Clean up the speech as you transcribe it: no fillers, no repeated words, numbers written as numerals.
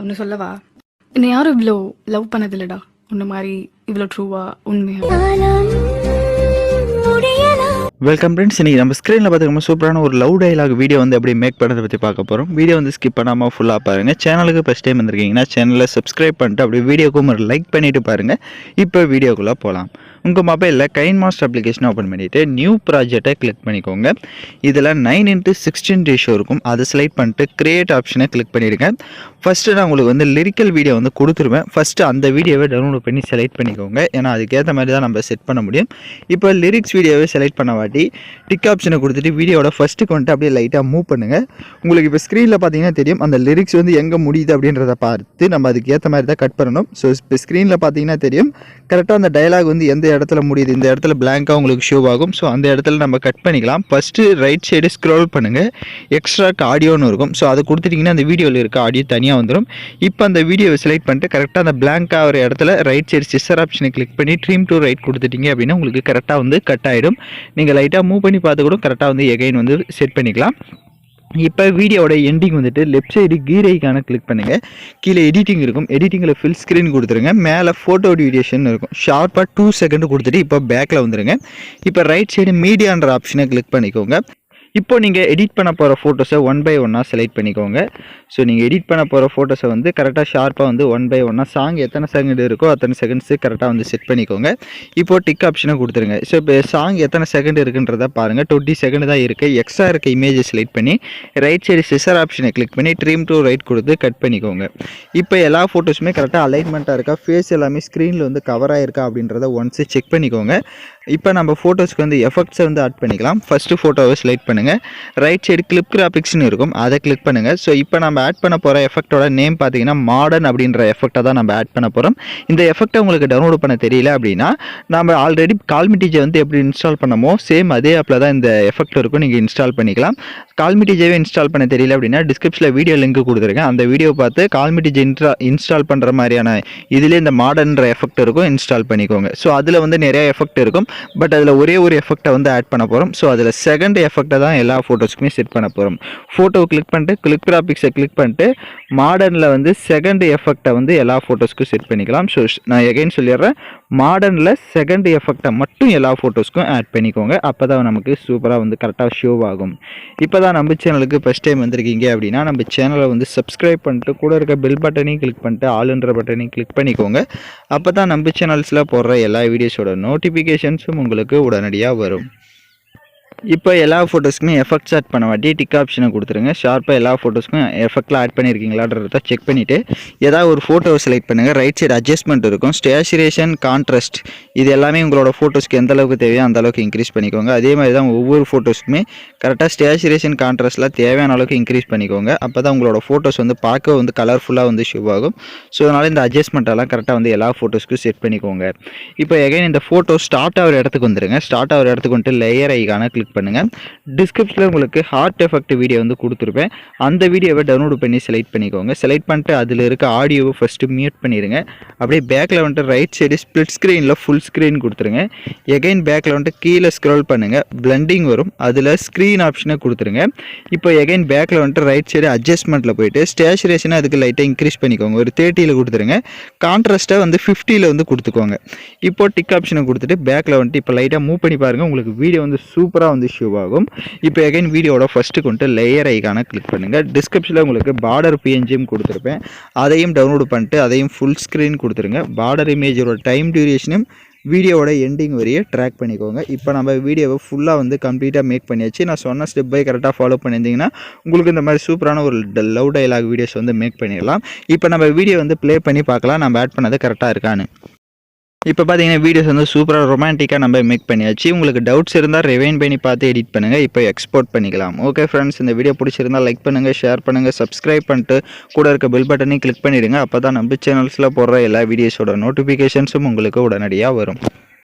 ஒன்று சொல்லவா? என்னை யாரும் இவ்வளோ லவ் பண்ணதில்லடா. உன்ன மாதிரி இவ்வளோ ட்ரூவா உண்மையா. Welcome friends. இன்றைக்கி நம்ம ஸ்க்ரீனில் பார்த்துக்கோங்க சூப்பரான ஒரு லவ் டைலாக் வீடியோ வந்து எப்படி மேக் பண்ணுறதை பற்றி பார்க்க போகிறோம். வீடியோ வந்து ஸ்கிப் பண்ணாமல் ஃபுல்லாக பாருங்கள். சேனலுக்கு ஃபஸ்ட் டைம் வந்திருக்கீங்கன்னா சேனலை சப்ஸ்கிரைப் பண்ணிட்டு அப்படியே வீடியோக்கும் ஒரு லைக் பண்ணிவிட்டு பாருங்கள். இப்போ வீடியோக்குள்ளே போகலாம். உங்கள் மொபைலில் கைன்மாஸ்டர் அப்ளிகேஷனை ஓப்பன் பண்ணிவிட்டு நியூ ப்ராஜெக்டை கிளிக் பண்ணிக்கோங்க. இதில் 9:16 ரேஷியோ இருக்கும். அதை செலக்ட் பண்ணிட்டு கிரியேட் ஆப்ஷனை கிளிக் பண்ணிவிடுங்க. ஃபஸ்ட்டு நான் உங்களுக்கு வந்து லிரிக்கல் வீடியோ வந்து கொடுத்துருவேன். ஃபஸ்ட்டு அந்த வீடியோவை டவுன்லோட் பண்ணி செலக்ட் பண்ணிக்கோங்க. ஏன்னா அதுக்கேற்ற மாதிரி தான் நம்ம செட் பண்ண முடியும். இப்போ லிரிக்ஸ் வீடியோவை செலக்ட் பண்ண வாட்டி டிக் ஆப்ஷனை கொடுத்துட்டு வீடியோட ஃபஸ்ட்டுக்கு வந்துட்டு அப்படியே லைட்டாக மூவ் பண்ணுங்கள். உங்களுக்கு இப்போ ஸ்க்ரீனில் பார்த்தீங்கன்னா தெரியும் அந்த லிரிக்ஸ் வந்து எங்கே முடியுது அப்படின்றத பார்த்து நம்ம அதுக்கு ஏற்ற மாதிரி தான் கட் பண்ணணும். ஸோ இப்போ ஸ்க்ரீனில் பார்த்தீங்கன்னா தெரியும் கரெக்டாக அந்த டயலாக் வந்து எந்த இடத்துல முடியுது, இந்த இடத்துல பிளாங்காக உங்களுக்கு ஷோ ஆகும். ஸோ அந்த இடத்துல நம்ம கட் பண்ணிக்கலாம். ஃபஸ்ட்டு ரைட் சைடு ஸ்க்ரோல் பண்ணுங்கள். எக்ஸ்ட்ராக் ஆடியோன்னு இருக்கும். ஸோ அதை கொடுத்துட்டிங்கன்னா அந்த வீடியோவில் இருக்க ஆடியோ தனியாக வந்துடும். இப்போ அந்த வீடியோவை செலக்ட் பண்ணிட்டு கரெக்டாக அந்த பிளாங்காக ஒரு இடத்துல ரைட் சைடு சிஸ்டர் ஆப்ஷனை கிளிக் பண்ணி ட்ரீம் டு ரைட் கொடுத்துட்டிங்க அப்படின்னா உங்களுக்கு கரெக்டாக வந்து கட் ஆகிடும். நீங்கள் லைட்டாக மூவ் பண்ணி பார்த்து கூட கரெக்டாக வந்து எகைன் வந்து செட் பண்ணிக்கலாம். இப்போ வீடியோட எண்டிங் வந்துட்டு லெஃப்ட் சைடு கீர் ஐக்கான கிளிக் பண்ணுங்கள். கீழே எடிட்டிங் இருக்கும். எடிட்டிங்கில் ஃபில் ஸ்க்ரீன் கொடுத்துருங்க. மேலே ஃபோட்டோ டியூரேஷன் இருக்கும். ஷார்ப்பாக 2 செகண்ட் கொடுத்துட்டு இப்போ பேக்கில் வந்துடுங்க. இப்போ ரைட் சைடு மீடியான்ற ஆப்ஷனை கிளிக் பண்ணிக்கோங்க. இப்போ நீங்கள் எடிட் பண்ண போகிற ஃபோட்டோஸை 1 by 1 செலக்ட் பண்ணிக்கோங்க. ஸோ நீங்கள் எடிட் பண்ண போகிற ஃபோட்டோஸை வந்து கரெக்டாக ஷார்ப்பாக வந்து 1 by 1 சாங் எத்தனை செகண்ட் இருக்கோ அத்தனை செகண்ட்ஸு கரெக்டாக வந்து செட் பண்ணிக்கோங்க. இப்போது டிக் ஆப்ஷனை கொடுத்துருங்க. ஸோ இப்போ சாங் எத்தனை செகண்ட் இருக்குன்றதை பாருங்கள். 20 செகண்ட் தான் இருக்குது. எக்ஸ்ட்ரா இருக்க இமேஜை செலக்ட் பண்ணி ரைட் சைடு சிசர் ஆப்ஷனை கிளிக் பண்ணி ட்ரீம் டு ரைட் கொடுத்து கட் பண்ணிக்கோங்க. இப்போ எல்லா ஃபோட்டோஸுமே கரெக்டாக அலைன்மெண்ட்டாக இருக்கா, ஃபேஸ் எல்லாமே ஸ்க்ரீனில் வந்து கவர் ஆகிருக்கா அப்படின்றத ஒன்ஸு செக் பண்ணிக்கோங்க. இப்போ நம்ம ஃபோட்டோஸ்க்கு வந்து எஃபெக்ட்ஸை வந்து ஆட் பண்ணிக்கலாம். ஃபஸ்ட்டு ஃபோட்டோவை செலக்ட் பண்ணுங்கள். ரைட் சைடு கிளிப் கிராபிக்ஸ்னு இருக்கும். அதை கிளிக் பண்ணுங்கள். ஸோ இப்போ நம்ம ஆட் பண்ண போகிற எஃபெக்டோட நேம் பார்த்தீங்கன்னா மாடர்ன் அப்படின்ற எஃபெக்டை தான் நம்ம ஆட் பண்ண போகிறோம். இந்த எஃபெக்டை உங்களுக்கு டவுன்லோட் பண்ண தெரியல அப்படின்னா நம்ம ஆல்ரெடி கால்மிட்டிஜை வந்து எப்படி இன்ஸ்டால் பண்ணமோ சேம் அதே ஆப்பில் தான் இந்த எஃபெக்ட் இருக்கும். நீங்கள் இன்ஸ்டால் பண்ணிக்கலாம். கால்மிட்டிஜாவே இன்ஸ்டால் பண்ண தெரியல அப்படின்னா டிஸ்கிரிப்ஷனில் வீடியோ லிங்க் கொடுத்துருக்கேன். அந்த வீடியோ பார்த்து கால்மிட்டிஜை இன்ஸ்டால் பண்ணுற மாதிரியான இதிலே இந்த மாடர்ன்ற எஃபெக்ட் இருக்கும். இன்ஸ்டால் பண்ணிக்கோங்க. ஸோ அதில் வந்து நிறைய எஃபெக்ட் இருக்கும். பட் அதில் ஒரே ஒரு எஃபெக்டை வந்து ஆட் பண்ண போகிறோம். ஸோ அதில் செகண்ட் எஃபெக்டை தான் எல்லா ஃபோட்டோஸ்க்குமே செட் பண்ண போகிறோம். ஃபோட்டோவை கிளிக் பண்ணிட்டு கிளிக் கிராபிக்ஸை கிளிக் பண்ணிட்டு மாடர்னில் வந்து செகண்ட் எஃபெக்டை வந்து எல்லா ஃபோட்டோஸ்க்கும் செட் பண்ணிக்கலாம். ஸோ நான் எகைன் சொல்லிடுறேன், மாடர்னில் செகண்ட் எஃபெக்டை மட்டும் எல்லா ஃபோட்டோஸ்க்கும் ஆட் பண்ணிக்கோங்க. அப்போ தான் நமக்கு சூப்பராக வந்து கரெக்டாக ஷோ ஆகும். இப்போ தான் நம்ம சேனலுக்கு ஃபஸ்ட் டைம் வந்திருக்கீங்க அப்படின்னா நம்ம சேனலை வந்து சப்ஸ்கிரைப் பண்ணிட்டு கூட இருக்க பெல் பட்டனையும் கிளிக் பண்ணிட்டு ஆளுன்ற பட்டனையும் கிளிக் பண்ணிக்கோங்க. அப்போ தான் நம்ம சேனல்ஸில் போடுற எல்லா வீடியோஸோட நோட்டிஃபிகேஷன்ஸும் உங்களுக்கு உடனடியாக வரும். இப்போ எல்லா ஃபோட்டோஸ்க்குமே எஃபெக்ட்ஸ் ஆட் பண்ண வாட்டி டிக் ஆப்ஷனை கொடுத்துருங்க. ஷார்ப்பாக எல்லா ஃபோட்டோஸ்க்கும் எஃபெக்ட்லாம் ஆட் பண்ணியிருக்கீங்களான்றத செக் பண்ணிவிட்டு ஏதாவது ஒரு ஃபோட்டோவை செலக்ட் பண்ணுங்கள். ரைட் சைடு அட்ஜஸ்ட்மெண்ட் இருக்கும். ஸ்டேச்சுரேஷன், கான்ட்ராஸ்ட் இது எல்லாமே உங்களோட ஃபோட்டோஸ்க்கு எந்த அளவுக்கு தேவையோ அந்த அளவுக்கு இன்க்ரீஸ் பண்ணிக்கோங்க. அதே மாதிரி தான் ஒவ்வொரு ஃபோட்டோஸ்க்குமே கரெக்டாக ஸ்டேச்சுரேஷன், கான்ட்ராஸ்ட்லாம் தேவையான அளவுக்கு இன்க்ரீஸ் பண்ணிக்கோங்க. அப்போ தான் உங்களோட ஃபோட்டோஸ் வந்து பார்க்க வந்து கலர்ஃபுல்லாக வந்து ஷோ ஆகும். ஸோ அதனால் இந்த அட்ஜஸ்ட்மெண்ட்டெல்லாம் கரெக்டாக வந்து எல்லா ஃபோட்டோஸ்க்கும் செட் பண்ணிக்கோங்க. இப்போ எகைன் இந்த ஃபோட்டோ ஸ்டார்ட் ஆகிற இடத்துக்கு வந்துடுங்க. ஸ்டார்ட் ஆகிற இடத்துக்கு வந்துட்டு லேயர் ஐக்கான கிளிக் பண்ணுங்கள். டிஸ்கிரிப்ஷனில் உங்களுக்கு ஹார்ட் எஃபெக்ட் வீடியோ வந்து கொடுத்துருப்பேன். அந்த வீடியோவை டவுன்லோட் பண்ணி செலக்ட் பண்ணிக்கோங்க. செலக்ட் பண்ணிட்டு அதில் இருக்க ஆடியோவை ஃபஸ்ட்டு மியூட் பண்ணிடுங்க. அப்படியே பேக்கில் வந்துட்டு ரைட் சைடு ஸ்ப்ளிட் ஸ்க்ரீனில் ஃபுல் ஸ்க்ரீன் கொடுத்துருங்க. எகைன் பேக்கில் வந்துட்டு கீழே ஸ்க்ரோல் பண்ணுங்கள். பிளண்டிங் வரும். அதில் ஸ்க்ரீன் ஆப்ஷனை கொடுத்துருங்க. இப்போ எகைன் பேக்கில் வந்துட்டு ரைட் சைடு அட்ஜஸ்ட்மெண்ட்டில் போயிட்டு ஸ்டேச்சுரேஷனை அதுக்கு லைட்டாக இன்க்ரீஸ் பண்ணிக்கோங்க. ஒரு 30 கொடுத்துருங்க. கான்ட்ராஸ்ட்டை வந்து 50 வந்து கொடுத்துக்கோங்க. இப்போ டிக் ஆப்ஷனை கொடுத்துட்டு பேக்கில் வந்துட்டு இப்போ லைட்டாக மூவ் பண்ணி பாருங்கள். உங்களுக்கு வீடியோ வந்து சூப்பராக வந்து ஷோ ஆகும். இப்போ எகைன் வீடியோட ஃபஸ்ட்டு கொண்டு லேயர் ஐக்கான கிளிக் பண்ணுங்கள். டிஸ்கிரிப்ஷனில் உங்களுக்கு பார்டர் பிஎன்ஜியும் கொடுத்துருப்பேன். அதையும் டவுன்லோட் பண்ணிட்டு அதையும் ஃபுல் ஸ்க்ரீன் கொடுத்துருங்க. பார்டர் இமேஜோட டைம் டியூரேஷனும் வீடியோவோட எண்டிங் வரையே ட்ராக் பண்ணிக்கோங்க. இப்போ நம்ம வீடியோவை ஃபுல்லாக வந்து கம்ப்ளீட்டாக மேக் பண்ணியாச்சு. நான் சொன்ன ஸ்டெப் பை கரெக்டாக ஃபாலோ பண்ணியிருந்தீங்கன்னா உங்களுக்கு இந்த மாதிரி சூப்பரான ஒரு லவ் டைலாக் வீடியோஸ் வந்து மேக் பண்ணிடலாம். இப்போ நம்ம வீடியோ வந்து ப்ளே பண்ணி பார்க்கலாம் நம்ம ஆட் பண்ணது கரெக்டாக இருக்கான்னு. இப்போ பார்த்தீங்கன்னா வீடியோஸ் வந்து சூப்பராக ரொமான்டிக்காக நம்ம மேக் பண்ணியாச்சு. உங்களுக்கு டவுட்ஸ் இருந்தால் ரிவைன் பண்ணி பார்த்து எடிட் பண்ணுங்கள். இப்போ எக்ஸ்போர்ட் பண்ணிக்கலாம். ஓகே ஃப்ரெண்ட்ஸ், இந்த வீடியோ பிடிச்சிருந்தால் லைக் பண்ணுங்கள், ஷேர் பண்ணுங்கள், சப்ஸ்கிரைப் பண்ணிட்டு கூட இருக்க பெல் பட்டனையும் கிளிக் பண்ணிவிடுங்க. அப்போ தான் நம்ம சேனல்ஸில் போடுற எல்லா வீடியோஸோட நோட்டிஃபிகேஷன்ஸும் உங்களுக்கு உடனடியாக வரும்.